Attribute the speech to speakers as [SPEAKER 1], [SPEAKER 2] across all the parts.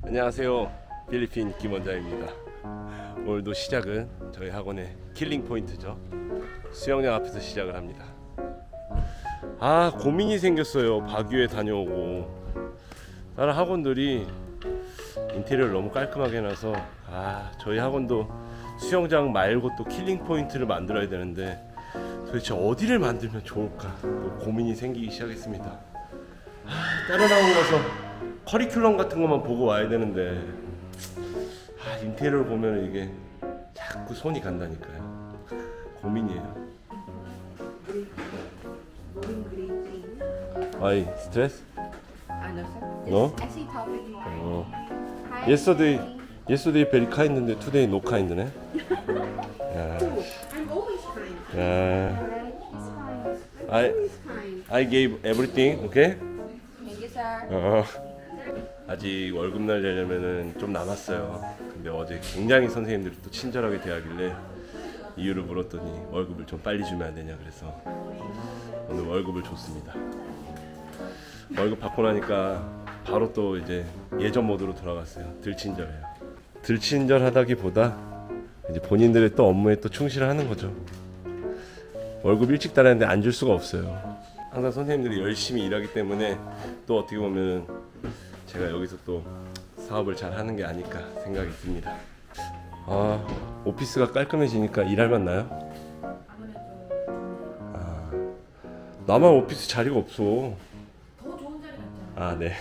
[SPEAKER 1] 안녕하세요. 필리핀 김원장입니다. 오늘도 시작은 저희 학원의 킬링 포인트죠. 수영장 앞에서 시작을 합니다. 고민이 생겼어요. 바규에 다녀오고 다른 학원들이 인테리어를 너무 깔끔하게 해놔서 저희 학원도 수영장 말고 또 킬링 포인트를 만들어야 되는데 도대체 어디를 만들면 좋을까 또 고민이 생기기 시작했습니다. 다른 학원 가서 커리큘럼 같은 것만 보고 와야 되는데 인테리어를 보면 이게 자꾸 손이 간다니까요. 고민이에요. Why stress?
[SPEAKER 2] No, sir.
[SPEAKER 1] No?
[SPEAKER 2] I see topic. Hi.
[SPEAKER 1] Yesterday very kind, and today no kind, né? Yeah.
[SPEAKER 2] I'm always kind.
[SPEAKER 1] Yeah.
[SPEAKER 2] Alright, it's fine. I'm
[SPEAKER 1] I-
[SPEAKER 2] always kind.
[SPEAKER 1] I gave everything, okay?
[SPEAKER 2] Thank you, sir.
[SPEAKER 1] 아직 월급날 되려면은 좀 남았어요. 근데 어제 굉장히 선생님들이 또 친절하게 대하길래 이유를 물었더니 월급을 좀 빨리 주면 안 되냐 그래서 오늘 월급을 줬습니다. 월급 받고 나니까 바로 또 이제 예전 모드로 돌아갔어요. 들친절해요. 들친절하다기보다 이제 본인들의 또 업무에 또 충실을 하는 거죠. 월급 일찍 달았는데 안 줄 수가 없어요. 항상 선생님들이 열심히 일하기 때문에 또 어떻게 보면 제가 여기서 또 사업을 잘 하는 게 아닐까 생각이 듭니다. 오피스가 깔끔해지니까 일할 맛 나요? 나만 오피스 자리가 없어.
[SPEAKER 2] 더 좋은 자리 같잖아.
[SPEAKER 1] 네.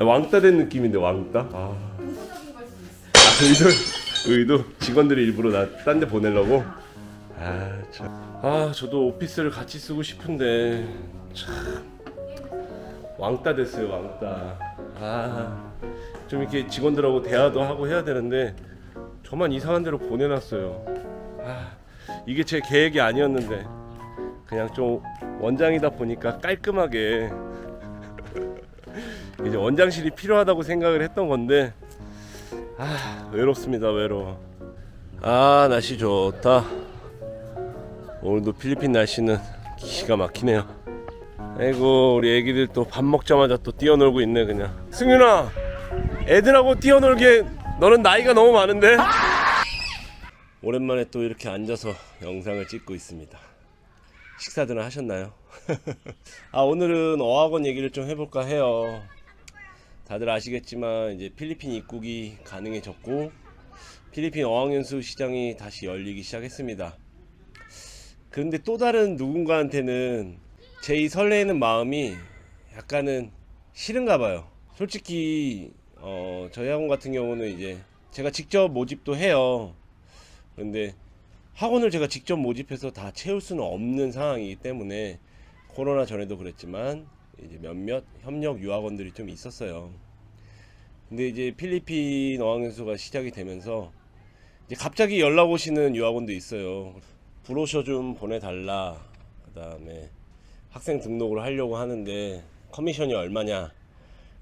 [SPEAKER 1] 왕따 된 느낌인데 왕따?
[SPEAKER 2] 부수적인 걸 수도 있어.
[SPEAKER 1] 의도 직원들이 일부러 나 딴 데 보내려고? 저도 오피스를 같이 쓰고 싶은데 참 왕따 됐어요. 왕따. 좀 이렇게 직원들하고 대화도 하고 해야 되는데 저만 이상한 데로 보내놨어요. 이게 제 계획이 아니었는데 그냥 좀 원장이다 보니까 깔끔하게 이제 원장실이 필요하다고 생각을 했던 건데 외롭습니다. 외로워. 날씨 좋다. 오늘도 필리핀 날씨는 기가 막히네요. 아이고 우리 애기들 또 밥 먹자마자 또 뛰어놀고 있네. 그냥 승윤아, 애들하고 뛰어놀게 너는 나이가 너무 많은데? 오랜만에 또 이렇게 앉아서 영상을 찍고 있습니다. 식사들은 하셨나요? 오늘은 어학원 얘기를 좀 해볼까 해요. 다들 아시겠지만 이제 필리핀 입국이 가능해졌고 필리핀 어학연수 시장이 다시 열리기 시작했습니다. 그런데 또 다른 누군가한테는 제 이 설레이는 마음이 약간은 싫은가 봐요. 솔직히 저희 학원 같은 경우는 이제 제가 직접 모집도 해요. 그런데 학원을 제가 직접 모집해서 다 채울 수는 없는 상황이기 때문에 코로나 전에도 그랬지만 이제 몇몇 협력 유학원들이 좀 있었어요. 근데 이제 필리핀 어학연수가 시작이 되면서 이제 갑자기 연락 오시는 유학원도 있어요. 브로셔 좀 보내달라. 그 다음에 학생 등록을 하려고 하는데 커미션이 얼마냐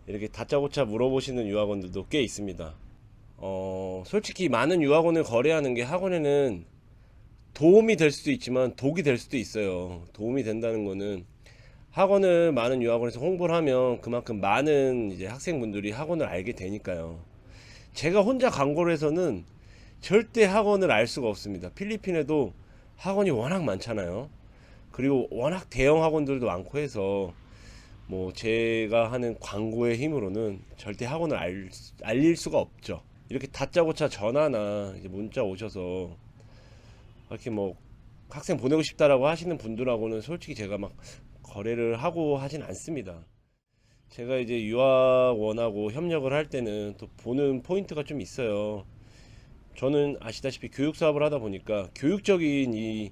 [SPEAKER 1] 이렇게 다짜고짜 물어보시는 유학원들도 꽤 있습니다. 솔직히 많은 유학원을 거래하는 게 학원에는 도움이 될 수도 있지만 독이 될 수도 있어요. 도움이 된다는 거는 학원을 많은 유학원에서 홍보를 하면 그만큼 많은 이제 학생분들이 학원을 알게 되니까요. 제가 혼자 광고를 해서는 절대 학원을 알 수가 없습니다. 필리핀에도 학원이 워낙 많잖아요. 그리고 워낙 대형 학원들도 많고 해서 뭐 제가 하는 광고의 힘으로는 절대 학원을 알릴 수가 없죠. 이렇게 다짜고짜 전화나 이제 문자 오셔서 이렇게 뭐 학생 보내고 싶다라고 하시는 분들하고는 솔직히 제가 막 거래를 하고 하진 않습니다. 제가 이제 유학원하고 협력을 할 때는 또 보는 포인트가 좀 있어요. 저는 아시다시피 교육 사업을 하다 보니까 교육적인 이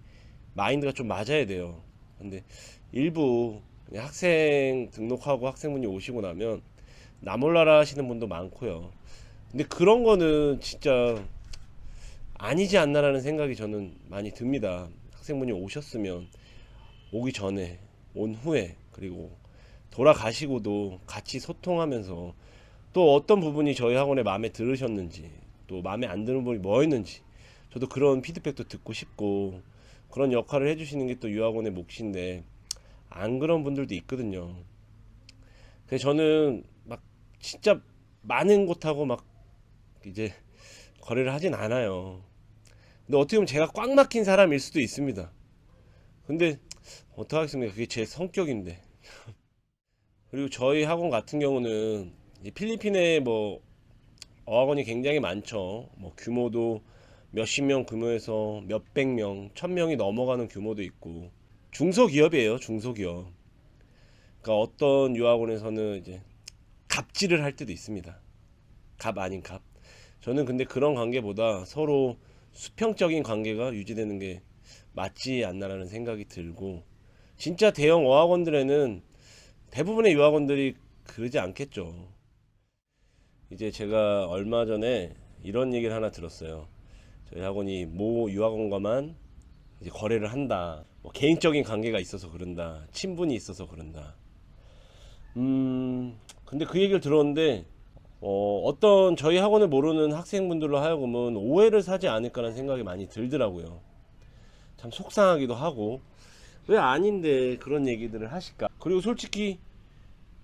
[SPEAKER 1] 마인드가 좀 맞아야 돼요. 근데 일부 그냥 학생 등록하고 학생분이 오시고 나면 나 몰라라 하시는 분도 많고요. 근데 그런 거는 진짜 아니지 않나라는 생각이 저는 많이 듭니다. 학생분이 오셨으면 오기 전에, 온 후에, 그리고 돌아가시고도 같이 소통하면서 또 어떤 부분이 저희 학원에 마음에 들으셨는지, 또 마음에 안 드는 부분이 뭐였는지 저도 그런 피드백도 듣고 싶고 그런 역할을 해주시는 게 또 유학원의 몫인데 안 그런 분들도 있거든요. 그래서 저는 막 진짜 많은 곳하고 막 이제 거래를 하진 않아요. 근데 어떻게 보면 제가 꽉 막힌 사람일 수도 있습니다. 근데 어떡하겠습니까? 그게 제 성격인데. 그리고 저희 학원 같은 경우는 이제 필리핀에 뭐 어학원이 굉장히 많죠. 뭐 규모도 몇십 명 규모에서 몇백 명, 천 명이 넘어가는 규모도 있고 중소기업이에요. 중소기업. 그러니까 어떤 유학원에서는 이제 갑질을 할 때도 있습니다. 갑 아닌 갑. 저는 근데 그런 관계보다 서로 수평적인 관계가 유지되는 게 맞지 않나라는 생각이 들고, 진짜 대형 어학원들에는 대부분의 유학원들이 그러지 않겠죠. 이제 제가 얼마 전에 이런 얘기를 하나 들었어요. 저희 학원이 모 유학원과만 이제 거래를 한다. 뭐 개인적인 관계가 있어서 그런다. 친분이 있어서 그런다. 근데 그 얘기를 들었는데 어떤 저희 학원을 모르는 학생분들로 하여금은 오해를 사지 않을까라는 생각이 많이 들더라고요. 참 속상하기도 하고, 왜 아닌데 그런 얘기들을 하실까. 그리고 솔직히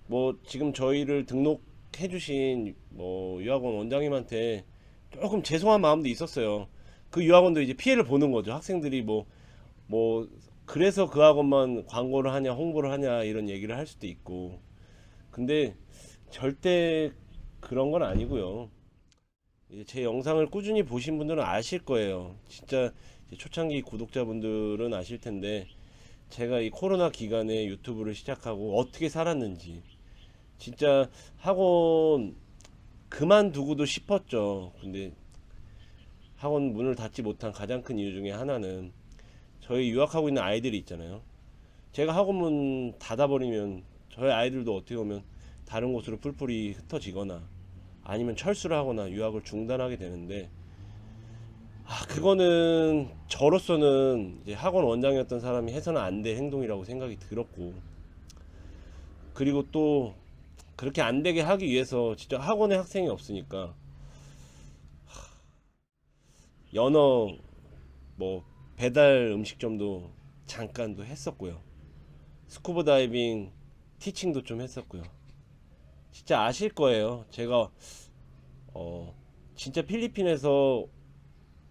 [SPEAKER 1] 뭐 지금 저희를 등록해 주신 뭐 유학원 원장님한테 조금 죄송한 마음도 있었어요. 그 유학원도 이제 피해를 보는 거죠. 학생들이 뭐 그래서 그 학원만 광고를 하냐 홍보를 하냐 이런 얘기를 할 수도 있고, 근데 절대 그런 건 아니고요. 이제 제 영상을 꾸준히 보신 분들은 아실 거예요. 진짜 이제 초창기 구독자분들은 아실 텐데, 제가 이 코로나 기간에 유튜브를 시작하고 어떻게 살았는지, 진짜 학원 그만두고도 싶었죠. 근데 학원 문을 닫지 못한 가장 큰 이유 중에 하나는 저희 유학하고 있는 아이들이 있잖아요. 제가 학원 문 닫아버리면 저희 아이들도 어떻게 보면 다른 곳으로 뿔뿔이 흩어지거나 아니면 철수를 하거나 유학을 중단하게 되는데, 그거는 저로서는 이제 학원 원장이었던 사람이 해서는 안 될 행동이라고 생각이 들었고, 그리고 또 그렇게 안 되게 하기 위해서 진짜 학원에 학생이 없으니까 연어 뭐 배달 음식점도 잠깐도 했었고요. 스쿠버 다이빙 티칭도 좀 했었고요. 진짜 아실 거예요. 제가 진짜 필리핀에서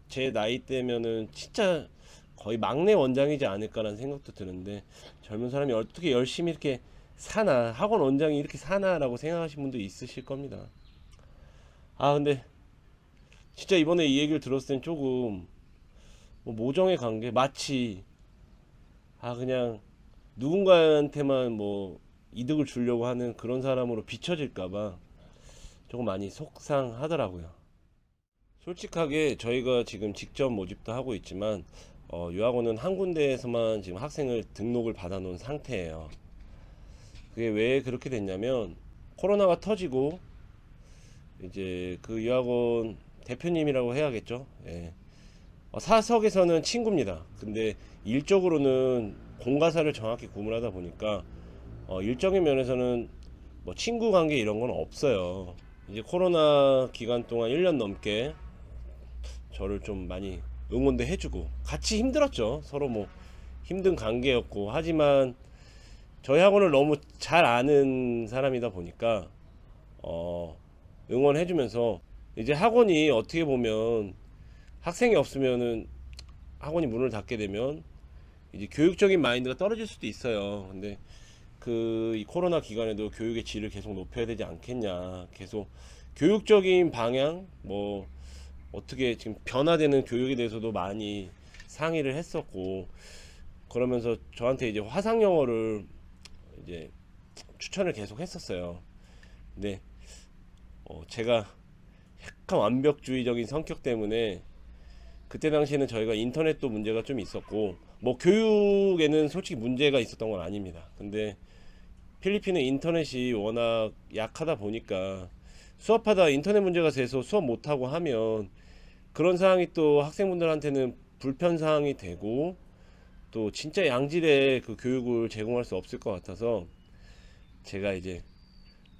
[SPEAKER 1] 제 나이 때면은 진짜 거의 막내 원장이지 않을까라는 생각도 드는데, 젊은 사람이 어떻게 열심히 이렇게 사나, 학원 원장이 이렇게 사나라고 생각하시는 분도 있으실 겁니다. 근데 진짜 이번에 이 얘기를 들었을 땐 조금 뭐 모정의 관계, 마치 그냥 누군가한테만 뭐 이득을 주려고 하는 그런 사람으로 비춰질까봐 조금 많이 속상하더라고요. 솔직하게 저희가 지금 직접 모집도 하고 있지만 유학원은 한 군데에서만 지금 학생을 등록을 받아 놓은 상태예요. 그게 왜 그렇게 됐냐면, 코로나가 터지고 이제 그 유학원 대표님이라고 해야겠죠. 예. 사석에서는 친구입니다. 근데 일적으로는 공가사를 정확히 구분하다 보니까 일적인 면에서는 뭐 친구 관계 이런 건 없어요. 이제 코로나 기간 동안 1년 넘게 저를 좀 많이 응원도 해주고 같이 힘들었죠. 서로 뭐 힘든 관계였고, 하지만 저희 학원을 너무 잘 아는 사람이다 보니까 응원해주면서, 이제 학원이 어떻게 보면 학생이 없으면은 학원이 문을 닫게 되면 이제 교육적인 마인드가 떨어질 수도 있어요. 근데 이 코로나 기간에도 교육의 질을 계속 높여야 되지 않겠냐, 계속 교육적인 방향, 뭐 어떻게 지금 변화되는 교육에 대해서도 많이 상의를 했었고, 그러면서 저한테 이제 화상 영어를 이제 추천을 계속 했었어요. 근데 제가 약간 완벽주의적인 성격 때문에 그때 당시에는 저희가 인터넷도 문제가 좀 있었고, 뭐 교육에는 솔직히 문제가 있었던 건 아닙니다. 근데 필리핀의 인터넷이 워낙 약하다 보니까 수업하다 인터넷 문제가 돼서 수업 못하고 하면 그런 상황이 또 학생분들한테는 불편 사항이 되고, 또 진짜 양질의 그 교육을 제공할 수 없을 것 같아서 제가 이제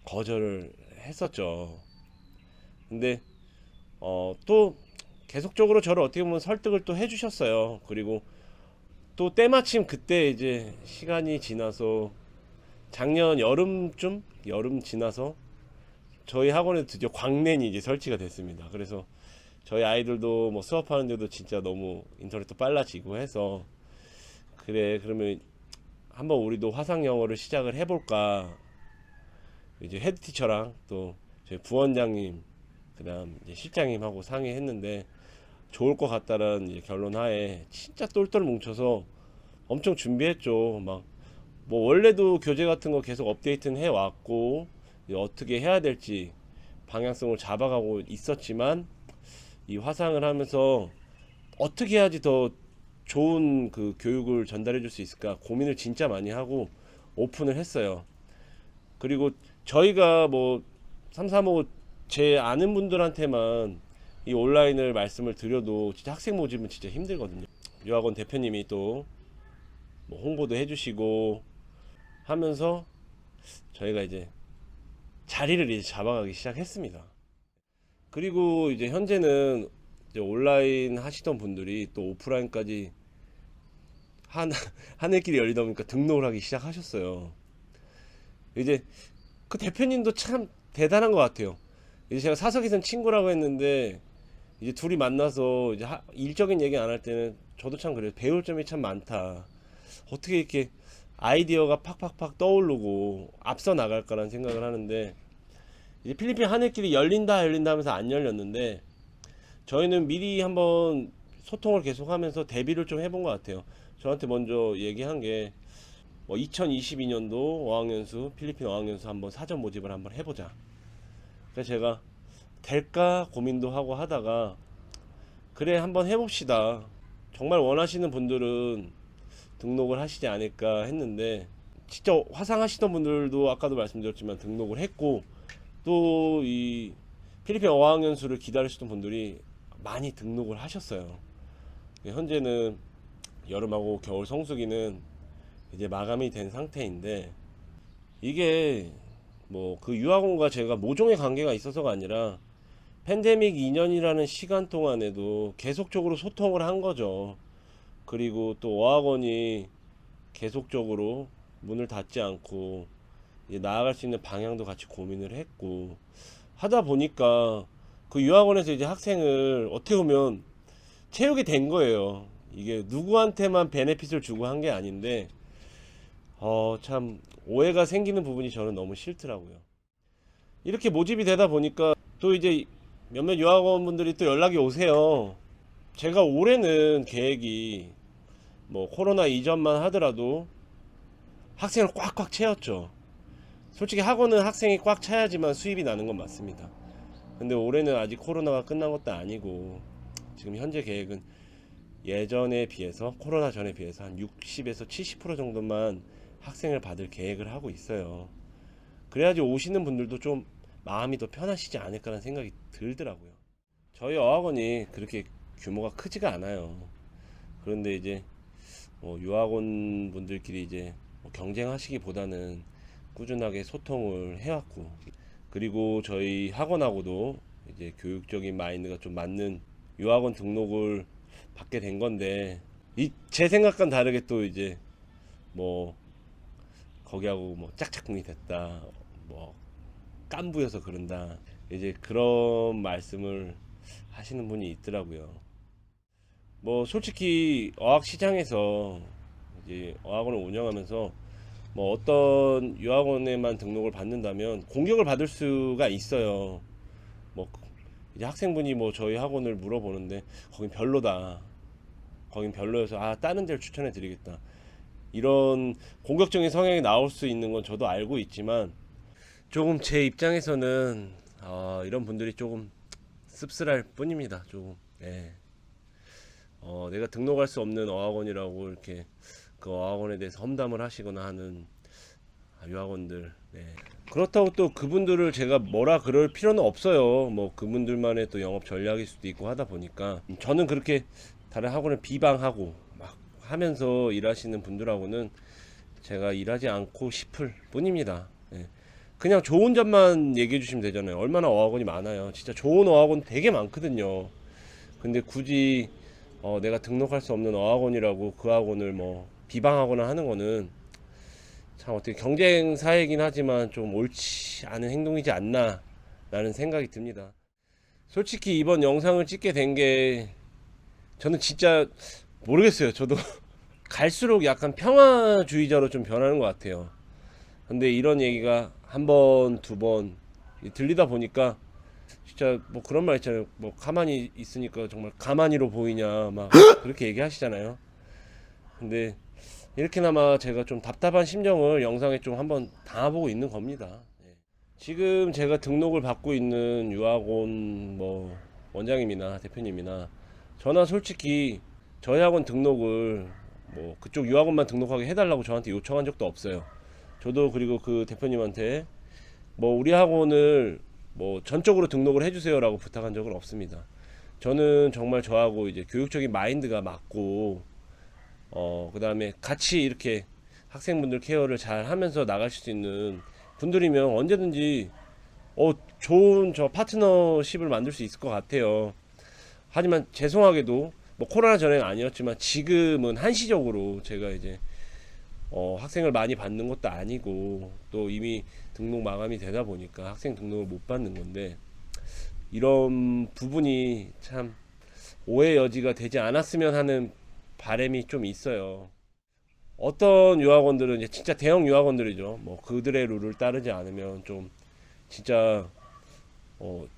[SPEAKER 1] 거절을 했었죠. 근데 또 계속적으로 저를 어떻게 보면 설득을 또 해주셨어요. 그리고 또 때마침 그때 이제 시간이 지나서 작년 여름 지나서 저희 학원에 드디어 광랜이 이제 설치가 됐습니다. 그래서 저희 아이들도 뭐 수업하는데도 진짜 너무 인터넷도 빨라지고 해서 그래 그러면 한번 우리도 화상 영어를 시작을 해볼까. 이제 헤드 티처랑 또 저희 부원장님 그다음 이제 실장님하고 상의했는데 좋을 것 같다라는 이제 결론하에 진짜 똘똘 뭉쳐서 엄청 준비했죠. 막 뭐 원래도 교재 같은 거 계속 업데이트는 해왔고 어떻게 해야 될지 방향성을 잡아가고 있었지만 이 화상을 하면서 어떻게 해야지 더 좋은 그 교육을 전달해 줄 수 있을까 고민을 진짜 많이 하고 오픈을 했어요. 그리고 저희가 뭐 335 제 아는 분들한테만 이 온라인을 말씀을 드려도 진짜 학생 모집은 진짜 힘들거든요. 유학원 대표님이 또 뭐 홍보도 해주시고 하면서 저희가 이제 자리를 이제 잡아가기 시작했습니다. 그리고 이제 현재는 이제 온라인 하시던 분들이 또 오프라인까지 하늘길이 열리다 보니까 등록을 하기 시작하셨어요. 이제 그 대표님도 참 대단한 것 같아요. 이제 제가 사석에선 친구라고 했는데 이제 둘이 만나서 이제 일적인 얘기 안 할 때는 저도 참 그래요. 배울 점이 참 많다. 어떻게 이렇게 아이디어가 팍팍팍 떠오르고 앞서 나갈까라는 생각을 하는데 이제 필리핀 하늘길이 열린다 하면서 안 열렸는데 저희는 미리 한번 소통을 계속하면서 대비를 좀 해본 것 같아요. 저한테 먼저 얘기한 게 뭐 2022년도 어학연수 필리핀 어학연수 한번 사전 모집을 한번 해보자. 그래서 제가 될까 고민도 하고 하다가 그래 한번 해봅시다. 정말 원하시는 분들은 등록을 하시지 않을까 했는데 진짜 화상 하시던 분들도 아까도 말씀드렸지만 등록을 했고 또 이 필리핀 어학연수를 기다리시던 분들이 많이 등록을 하셨어요. 현재는 여름하고 겨울 성수기는 이제 마감이 된 상태인데 이게 뭐 그 유학원과 제가 모종의 관계가 있어서가 아니라 팬데믹 2년이라는 시간 동안에도 계속적으로 소통을 한 거죠. 그리고 또 어학원이 계속적으로 문을 닫지 않고 이제 나아갈 수 있는 방향도 같이 고민을 했고 하다 보니까 그 유학원에서 이제 학생을 어떻게 보면 채우게 된 거예요. 이게 누구한테만 베네핏을 주고 한 게 아닌데 참 오해가 생기는 부분이 저는 너무 싫더라고요. 이렇게 모집이 되다 보니까 또 이제 몇몇 유학원분들이 또 연락이 오세요. 제가 올해는 계획이 뭐 코로나 이전만 하더라도 학생을 꽉꽉 채웠죠. 솔직히 학원은 학생이 꽉 차야지만 수입이 나는 건 맞습니다. 근데 올해는 아직 코로나가 끝난 것도 아니고 지금 현재 계획은 예전에 비해서 코로나 전에 비해서 한 60에서 70% 정도만 학생을 받을 계획을 하고 있어요. 그래야지 오시는 분들도 좀 마음이 더 편하시지 않을까라는 생각이 들더라고요. 저희 어학원이 그렇게 규모가 크지가 않아요. 그런데 이제 유학원 분들끼리 이제 경쟁하시기보다는 꾸준하게 소통을 해왔고 그리고 저희 학원하고도 이제 교육적인 마인드가 좀 맞는 유학원 등록을 받게 된 건데 제 생각과는 다르게 또 이제 뭐 거기하고 뭐 짝짝꿍이 됐다 뭐 깐부여서 그런다 이제 그런 말씀을 하시는 분이 있더라고요. 뭐 솔직히 어학 시장에서 이제 어학원을 운영하면서 뭐 어떤 유학원에만 등록을 받는다면 공격을 받을 수가 있어요. 뭐 이제 학생분이 뭐 저희 학원을 물어보는데 거긴 별로다. 거긴 별로여서 다른 데를 추천해 드리겠다. 이런 공격적인 성향이 나올 수 있는 건 저도 알고 있지만 조금 제 입장에서는 이런 분들이 조금 씁쓸할 뿐입니다. 조금 내가 등록할 수 없는 어학원이라고 이렇게 그 어학원에 대해서 험담을 하시거나 하는 유학원들 그렇다고 또 그분들을 제가 뭐라 그럴 필요는 없어요. 뭐 그분들만의 또 영업 전략일 수도 있고 하다 보니까 저는 그렇게 다른 학원을 비방하고 막 하면서 일하시는 분들하고는 제가 일하지 않고 싶을 뿐입니다. 그냥 좋은 점만 얘기해 주시면 되잖아요. 얼마나 어학원이 많아요. 진짜 좋은 어학원 되게 많거든요. 근데 굳이 내가 등록할 수 없는 어학원이라고 그 학원을 뭐 비방하거나 하는 거는 참 어떻게 경쟁 사회이긴 하지만 좀 옳지 않은 행동이지 않나 라는 생각이 듭니다. 솔직히 이번 영상을 찍게 된 게 저는 진짜 모르겠어요. 저도 갈수록 약간 평화주의자로 좀 변하는 것 같아요. 근데 이런 얘기가 한 번, 두 번 들리다 보니까 진짜 뭐 그런 말 있잖아요. 뭐 가만히 있으니까 정말 가만히로 보이냐 막 그렇게 얘기하시잖아요. 근데 이렇게나마 제가 좀 답답한 심정을 영상에 좀 한번 담아보고 있는 겁니다. 예. 지금 제가 등록을 받고 있는 유학원 뭐 원장님이나 대표님이나 저나 솔직히 저희 학원 등록을 뭐 그쪽 유학원만 등록하게 해달라고 저한테 요청한 적도 없어요. 저도 그리고 그 대표님한테 뭐 우리 학원을 뭐 전적으로 등록을 해주세요 라고 부탁한 적은 없습니다. 저는 정말 저하고 이제 교육적인 마인드가 맞고 그 다음에 같이 이렇게 학생분들 케어를 잘 하면서 나가실 수 있는 분들이면 언제든지 좋은 저 파트너십을 만들 수 있을 것 같아요. 하지만 죄송하게도 뭐 코로나 전에는 아니었지만 지금은 한시적으로 제가 이제 학생을 많이 받는 것도 아니고 또 이미 등록 마감이 되다 보니까 학생 등록을 못 받는 건데 이런 부분이 참 오해 여지가 되지 않았으면 하는 바람이 좀 있어요. 어떤 유학원들은 이제 진짜 대형 유학원들이죠. 뭐 그들의 룰을 따르지 않으면 좀 진짜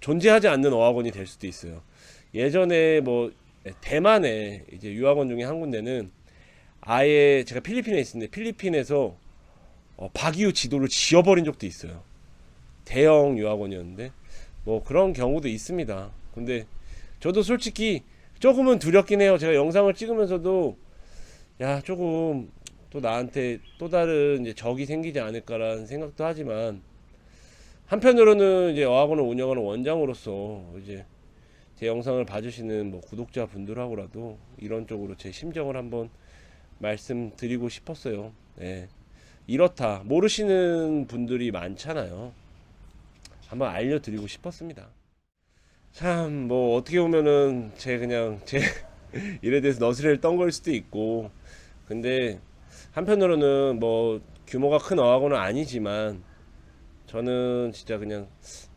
[SPEAKER 1] 존재하지 않는 어학원이 될 수도 있어요. 예전에 뭐 대만에 이제 유학원 중에 한 군데는 아예 제가 필리핀에 있었는데 필리핀에서 박이우 지도를 지워버린 적도 있어요. 대형 유학원이었는데 뭐 그런 경우도 있습니다. 근데 저도 솔직히 조금은 두렵긴 해요. 제가 영상을 찍으면서도 야 조금 또 나한테 또 다른 이제 적이 생기지 않을까라는 생각도 하지만 한편으로는 이제 어학원을 운영하는 원장으로서 이제 제 영상을 봐주시는 뭐 구독자분들하고라도 이런 쪽으로 제 심정을 한번 말씀드리고 싶었어요. 네. 이렇다 모르시는 분들이 많잖아요. 한번 알려드리고 싶었습니다. 참 뭐 어떻게 보면은 제 일에 대해서 너스레를 떤 걸 수도 있고 근데 한편으로는 뭐 규모가 큰 어학원은 아니지만 저는 진짜 그냥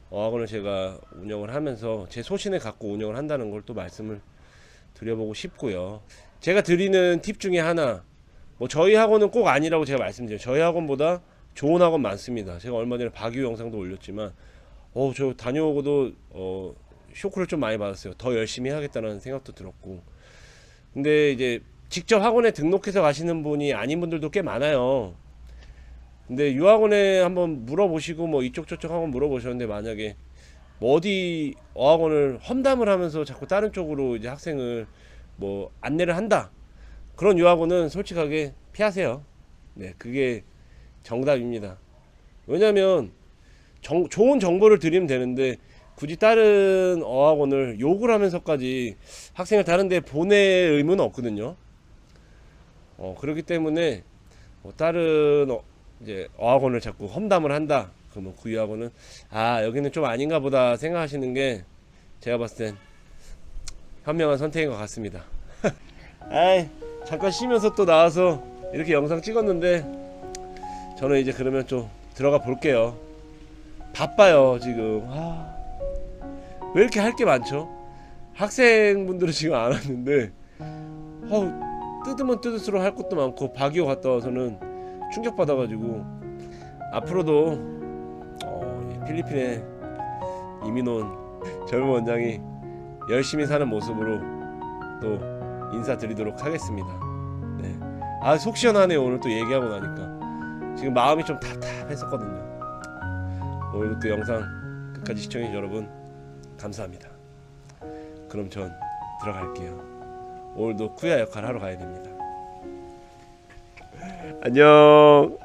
[SPEAKER 1] 어학원을 제가 운영을 하면서 제 소신을 갖고 운영을 한다는 걸 또 말씀을 드려보고 싶고요. 제가 드리는 팁 중에 하나 뭐 저희 학원은 꼭 아니라고 제가 말씀드려요. 저희 학원보다 좋은 학원 많습니다. 제가 얼마 전에 박유 영상도 올렸지만 저 다녀오고도 쇼크를 좀 많이 받았어요. 더 열심히 하겠다는 생각도 들었고 근데 이제 직접 학원에 등록해서 가시는 분이 아닌 분들도 꽤 많아요. 근데 유학원에 한번 물어보시고 뭐 이쪽 저쪽 학원 물어보셨는데 만약에 뭐 어디 어학원을 험담을 하면서 자꾸 다른 쪽으로 이제 학생을 뭐 안내를 한다 그런 유학원은 솔직하게 피하세요. 네, 그게 정답입니다. 왜냐면 좋은 정보를 드리면 되는데 굳이 다른 어학원을 욕을 하면서까지 학생을 다른 데 보낼 의무는 없거든요. 그렇기 때문에 다른 이제 어학원을 자꾸 험담을 한다 그러면 그 유학원은 여기는 좀 아닌가 보다 생각하시는 게 제가 봤을 땐 현명한 선택인 것 같습니다. 잠깐 쉬면서 또 나와서 이렇게 영상 찍었는데 저는 이제 그러면 좀 들어가 볼게요. 바빠요 지금. 왜 이렇게 할 게 많죠? 학생분들은 지금 안 왔는데 뜯으면 뜯을수록 할 것도 많고 바기오 갔다 와서는 충격받아가지고 앞으로도 필리핀에 이민 온 젊은 원장이 열심히 사는 모습으로 또 인사드리도록 하겠습니다. 네. 속 시원하네요. 오늘 또 얘기하고 나니까 지금 마음이 좀 답답했었거든요. 오늘도 또 영상 끝까지 시청해주신 여러분 감사합니다. 그럼 전 들어갈게요. 오늘도 쿠야 역할 하러 가야 됩니다. 안녕.